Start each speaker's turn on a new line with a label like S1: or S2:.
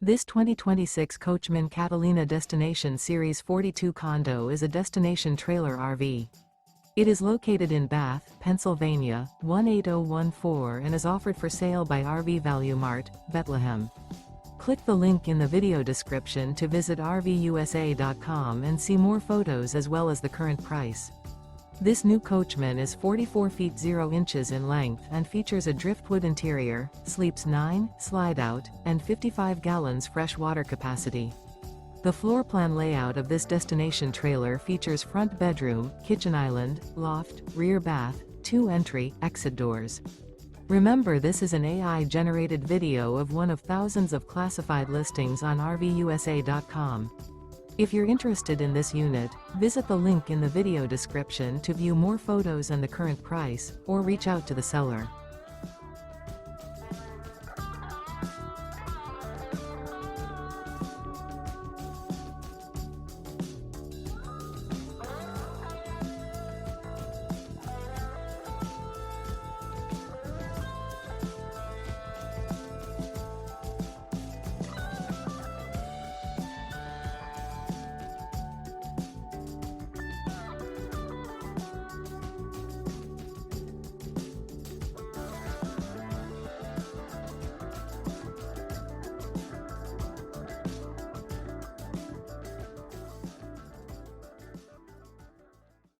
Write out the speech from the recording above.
S1: This 2026 Coachmen Catalina Destination Series 42 condo is a destination trailer RV. It is located in Bath, Pennsylvania, 18014 and is offered for sale by RV Value Mart, Behtlehem. Click the link in the video description to visit RVUSA.com and see more photos as well as the current price. This new Coachmen is 44 feet 0 inches in length and features a driftwood interior, sleeps 9, slide-out, and 55 gallons fresh water capacity. The floor plan layout of this destination trailer features front bedroom, kitchen island, loft, rear bath, 2 entry, exit doors. Remember, this is an AI-generated video of one of thousands of classified listings on RVUSA.com. If you're interested in this unit, visit the link in the video description to view more photos and the current price, or reach out to the seller.